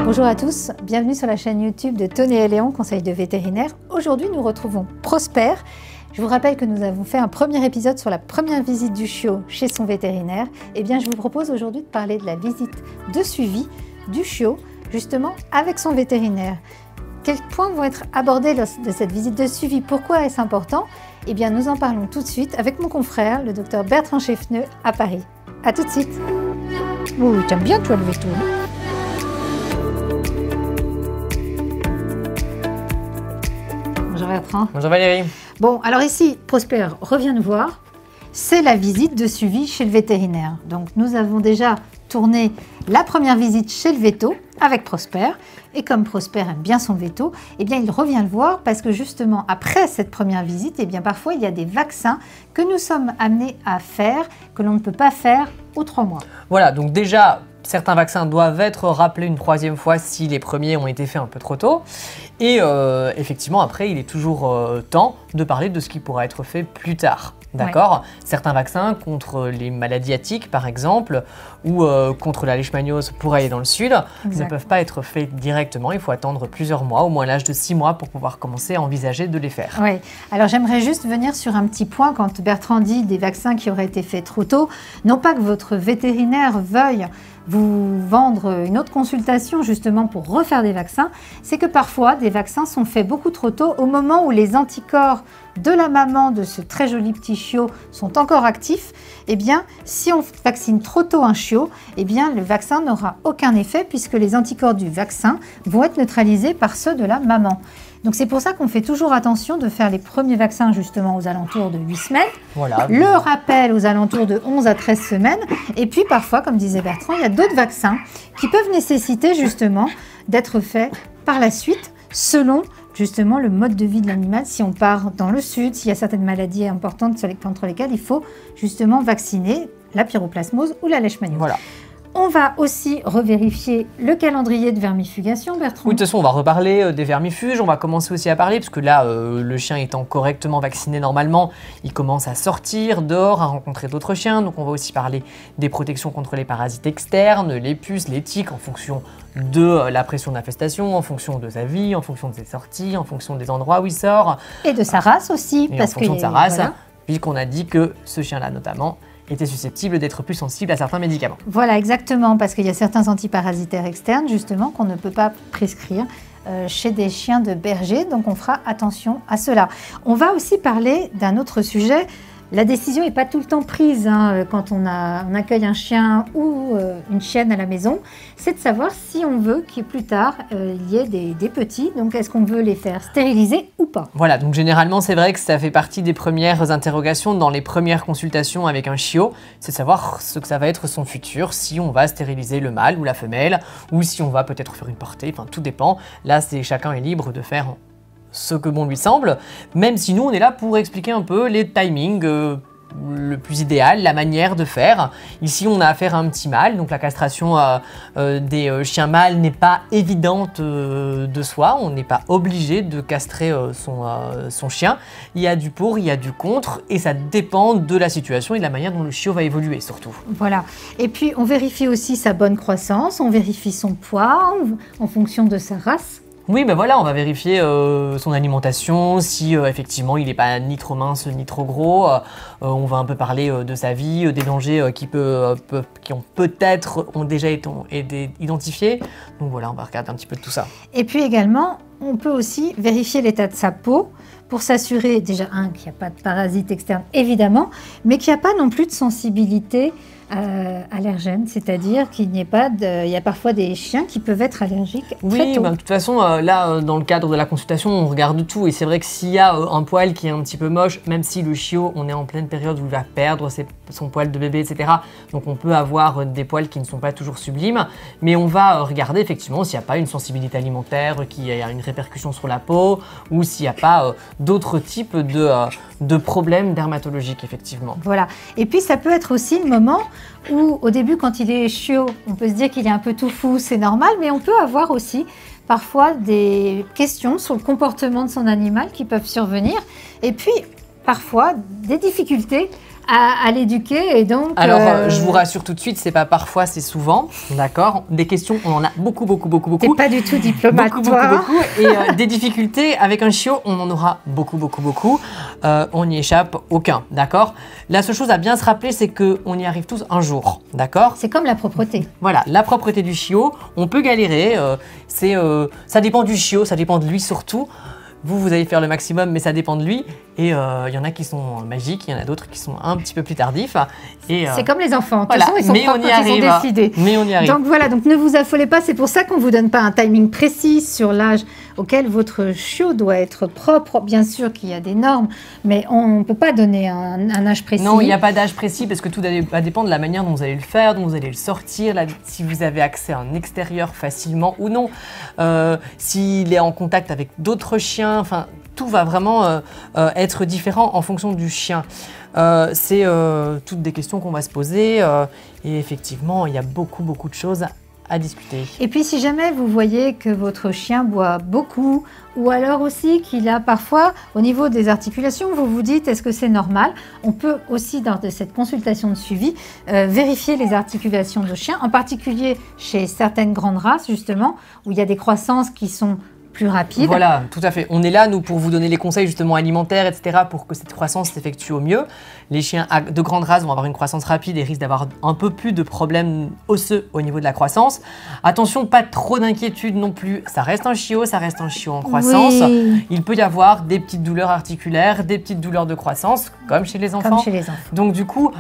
Bonjour à tous, bienvenue sur la chaîne YouTube de Tony et Léon, conseil de vétérinaire. Aujourd'hui, nous retrouvons Prosper. Je vous rappelle que nous avons fait un premier épisode sur la première visite du chiot chez son vétérinaire. Eh bien, je vous propose aujourd'hui de parler de la visite de suivi du chiot, justement avec son vétérinaire. Quels points vont être abordés lors de cette visite de suivi? Pourquoi est-ce important? Eh bien, nous en parlons tout de suite avec mon confrère, le docteur Bertrand Cheffneux, à Paris. A tout de suite. Oui, t'aimes bien toi le veto, hein? Bonjour Bertrand. Bonjour Valérie. Bon, alors ici, Prosper revient nous voir. C'est la visite de suivi chez le vétérinaire. Donc, nous avons déjà tourné la première visite chez le véto avec Prosper. Et comme Prosper aime bien son veto, eh bien, il revient le voir parce que justement, après cette première visite, eh bien, parfois, il y a des vaccins que nous sommes amenés à faire, que l'on ne peut pas faire aux 3 mois. Voilà, donc déjà, certains vaccins doivent être rappelés une 3e fois si les premiers ont été faits un peu trop tôt. Et effectivement, après, il est toujours temps de parler de ce qui pourra être fait plus tard. D'accord. Ouais. Certains vaccins contre les maladies à tiques, par exemple, ou contre la leishmaniose pour aller dans le sud, ne peuvent pas être faits directement. Il faut attendre plusieurs mois, au moins l'âge de 6 mois, pour pouvoir commencer à envisager de les faire. Oui. Alors j'aimerais juste venir sur un petit point quand Bertrand dit des vaccins qui auraient été faits trop tôt. Non pas que votre vétérinaire veuille vous vendre une autre consultation justement pour refaire des vaccins, c'est que parfois des vaccins sont faits beaucoup trop tôt au moment où les anticorps de la maman de ce très joli petit chiot sont encore actifs. Eh bien, si on vaccine trop tôt un chiot, eh bien, le vaccin n'aura aucun effet puisque les anticorps du vaccin vont être neutralisés par ceux de la maman. Donc c'est pour ça qu'on fait toujours attention de faire les premiers vaccins justement aux alentours de 8 semaines, voilà. Le rappel aux alentours de 11 à 13 semaines, et puis parfois, comme disait Bertrand, il y a d'autres vaccins qui peuvent nécessiter justement d'être faits par la suite selon justement le mode de vie de l'animal. Si on part dans le sud, s'il y a certaines maladies importantes contre lesquelles il faut justement vacciner la pyroplasmose ou la leishmaniose. Voilà. On va aussi revérifier le calendrier de vermifugation, Bertrand. Oui, de toute façon, on va reparler des vermifuges. On va commencer aussi à parler, parce que là, le chien étant correctement vacciné normalement, il commence à sortir dehors, à rencontrer d'autres chiens. Donc, on va aussi parler des protections contre les parasites externes, les puces, les tiques, en fonction de la pression d'infestation, en fonction de sa vie, en fonction de ses sorties, en fonction des endroits où il sort. Et de sa race aussi. Et parce en fonction de sa race, voilà. Puisqu'on a dit que ce chien-là, notamment, était susceptible d'être plus sensible à certains médicaments. Voilà, exactement, parce qu'il y a certains antiparasitaires externes, justement, qu'on ne peut pas prescrire chez des chiens de berger, donc on fera attention à cela. On va aussi parler d'un autre sujet. La décision n'est pas tout le temps prise quand on accueille un chien ou une chienne à la maison. C'est de savoir si on veut qu'il plus tard il y ait des petits. Donc est-ce qu'on veut les faire stériliser ou pas? Voilà, donc généralement c'est vrai que ça fait partie des premières interrogations dans les premières consultations avec un chiot. C'est de savoir ce que ça va être son futur, si on va stériliser le mâle ou la femelle, ou si on va peut-être faire une portée, enfin tout dépend. Là, chacun est libre de faire ce que bon lui semble, même si nous on est là pour expliquer un peu les timings le plus idéal, la manière de faire. Ici on a affaire à un petit mâle, donc la castration des chiens mâles n'est pas évidente de soi, on n'est pas obligé de castrer son chien. Il y a du pour, il y a du contre, et ça dépend de la situation et de la manière dont le chiot va évoluer surtout. Voilà, et puis on vérifie aussi sa bonne croissance, on vérifie son poids en fonction de sa race. Oui, ben voilà, on va vérifier son alimentation, si effectivement il n'est pas ni trop mince ni trop gros. On va un peu parler de sa vie, des dangers qui ont peut-être déjà été identifiés. Donc voilà, on va regarder un petit peu de tout ça. Et puis également, on peut aussi vérifier l'état de sa peau pour s'assurer déjà qu'il n'y a pas de parasites externes évidemment, mais qu'il n'y a pas non plus de sensibilité allergène, c'est-à-dire qu'il n'y ait pas il y a parfois des chiens qui peuvent être allergiques très tôt. Oui, de toute façon, là, dans le cadre de la consultation, on regarde tout. Et c'est vrai que s'il y a un poil qui est un petit peu moche, même si le chiot, on est en pleine période où il va perdre son poil de bébé, etc. Donc on peut avoir des poils qui ne sont pas toujours sublimes. Mais on va regarder effectivement s'il n'y a pas une sensibilité alimentaire, qui a une répercussion sur la peau, ou s'il n'y a pas d'autres types de problèmes dermatologiques, effectivement. Voilà. Et puis ça peut être aussi le moment où au début, quand il est chiot, on peut se dire qu'il est un peu tout fou, c'est normal, mais on peut avoir aussi parfois des questions sur le comportement de son animal qui peuvent survenir, et puis parfois des difficultés à l'éduquer et donc... Alors, je vous rassure tout de suite, c'est pas parfois, c'est souvent, d'accord. Des questions, on en a beaucoup. T'es pas du tout diplomate, toi. Beaucoup. Et des difficultés avec un chiot, on en aura beaucoup. On n'y échappe aucun, d'accord. La seule chose à bien se rappeler, c'est qu'on y arrive tous un jour, d'accord. C'est comme la propreté. Voilà, la propreté du chiot, on peut galérer, ça dépend du chiot, ça dépend de lui surtout. Vous allez faire le maximum, mais ça dépend de lui. Et il y en a qui sont magiques, il y en a d'autres qui sont un petit peu plus tardifs. C'est comme les enfants, de toute voilà. façon, ils sont propres quand ils ont décidé. Mais on y arrive. Donc voilà, donc ne vous affolez pas, c'est pour ça qu'on ne vous donne pas un timing précis sur l'âge auquel votre chiot doit être propre. Bien sûr qu'il y a des normes, mais on ne peut pas donner un âge précis. Non, il n'y a pas d'âge précis parce que tout va dépendre de la manière dont vous allez le faire, dont vous allez le sortir, si vous avez accès à un extérieur facilement ou non, s'il est en contact avec d'autres chiens. Enfin, tout va vraiment être différent en fonction du chien. C'est toutes des questions qu'on va se poser et effectivement, il y a beaucoup de choses à discuter. Et puis, si jamais vous voyez que votre chien boit beaucoup ou alors aussi qu'il a parfois, au niveau des articulations, vous vous dites est-ce que c'est normal? On peut aussi, dans cette consultation de suivi, vérifier les articulations de chien, en particulier chez certaines grandes races, justement, où il y a des croissances qui sont plus rapide. Voilà, tout à fait. On est là, nous, pour vous donner les conseils justement alimentaires, etc., pour que cette croissance s'effectue au mieux. Les chiens de grande race vont avoir une croissance rapide et risquent d'avoir un peu plus de problèmes osseux au niveau de la croissance. Attention, pas trop d'inquiétude non plus. Ça reste un chiot en croissance. Oui. Il peut y avoir des petites douleurs articulaires, des petites douleurs de croissance, comme chez les enfants. Comme chez les enfants. Donc du coup...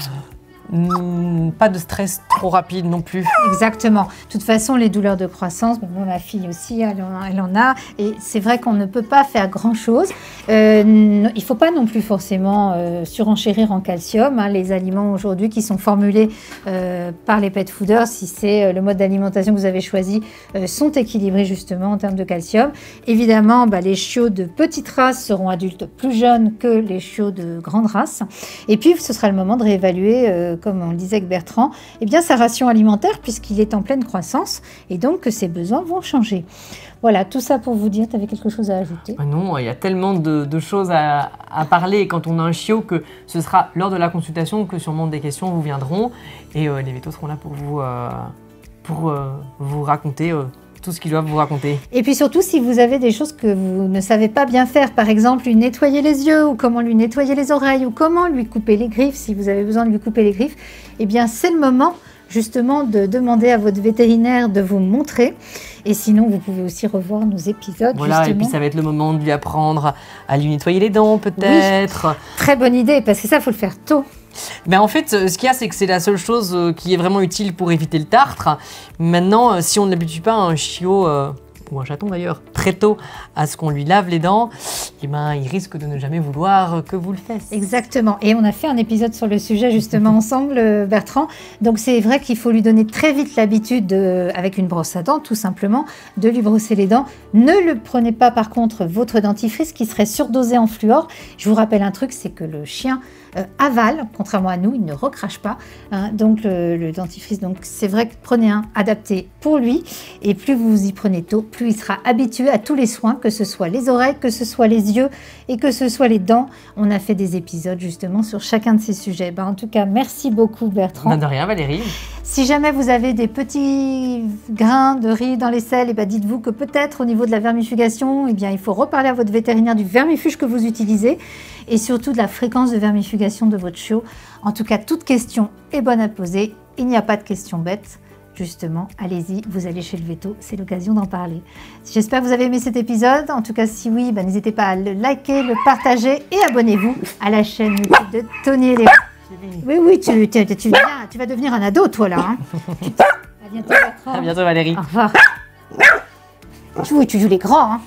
pas de stress trop rapide non plus. Exactement. De toute façon, les douleurs de croissance, bon, ma fille aussi, elle en a. Et c'est vrai qu'on ne peut pas faire grand-chose. Il ne faut pas non plus forcément surenchérir en calcium. Hein. Les aliments aujourd'hui qui sont formulés par les pet fooders, si c'est le mode d'alimentation que vous avez choisi, sont équilibrés justement en termes de calcium. Évidemment, les chiots de petite race seront adultes plus jeunes que les chiots de grande race. Et puis, ce sera le moment de réévaluer comme on le disait avec Bertrand, eh bien, sa ration alimentaire puisqu'il est en pleine croissance et donc que ses besoins vont changer. Voilà, tout ça pour vous dire, tu avais quelque chose à ajouter? Non, il y a tellement de choses à parler quand on a un chiot que ce sera lors de la consultation que sûrement des questions vous viendront et les vétos seront là pour vous raconter tout ce qu'ils doivent vous raconter. Et puis surtout, si vous avez des choses que vous ne savez pas bien faire, par exemple lui nettoyer les yeux ou comment lui nettoyer les oreilles ou comment lui couper les griffes, si vous avez besoin de lui couper les griffes, eh bien c'est le moment justement de demander à votre vétérinaire de vous montrer. Et sinon, vous pouvez aussi revoir nos épisodes. Voilà, justement. Et puis ça va être le moment de lui apprendre à lui nettoyer les dents peut-être. Oui, très bonne idée, parce que ça, il faut le faire tôt. Mais en fait, ce qu'il y a, c'est que c'est la seule chose qui est vraiment utile pour éviter le tartre. Maintenant, si on ne l'habitue pas à un chiot, ou un chaton d'ailleurs, très tôt à ce qu'on lui lave les dents, eh ben, il risque de ne jamais vouloir que vous le fassiez. Exactement. Et on a fait un épisode sur le sujet justement ensemble, Bertrand. Donc c'est vrai qu'il faut lui donner très vite l'habitude, avec une brosse à dents tout simplement, de lui brosser les dents. Ne le prenez pas par contre votre dentifrice qui serait surdosé en fluor. Je vous rappelle un truc, c'est que le chien avale, contrairement à nous, il ne recrache pas. Hein, donc le dentifrice, donc c'est vrai que prenez un adapté pour lui. Et plus vous y prenez tôt, plus il sera habitué à tous les soins, que ce soit les oreilles, que ce soit les yeux et que ce soit les dents. On a fait des épisodes justement sur chacun de ces sujets. En tout cas, merci beaucoup Bertrand. De rien Valérie. Si jamais vous avez des petits grains de riz dans les selles, dites-vous que peut-être au niveau de la vermifugation, il faut reparler à votre vétérinaire du vermifuge que vous utilisez et surtout de la fréquence de vermifugation de votre chiot. En tout cas, toute question est bonne à poser. Il n'y a pas de questions bêtes. Justement, allez-y, vous allez chez le veto, c'est l'occasion d'en parler. J'espère que vous avez aimé cet épisode. En tout cas, si oui, n'hésitez pas à le liker, le partager et abonnez-vous à la chaîne YouTube de Tony et Léo. Oui, tu vas devenir un ado, toi, là. Hein. À bientôt, Bertrand. À bientôt, Valérie. Au revoir. Tu joues les grands, hein.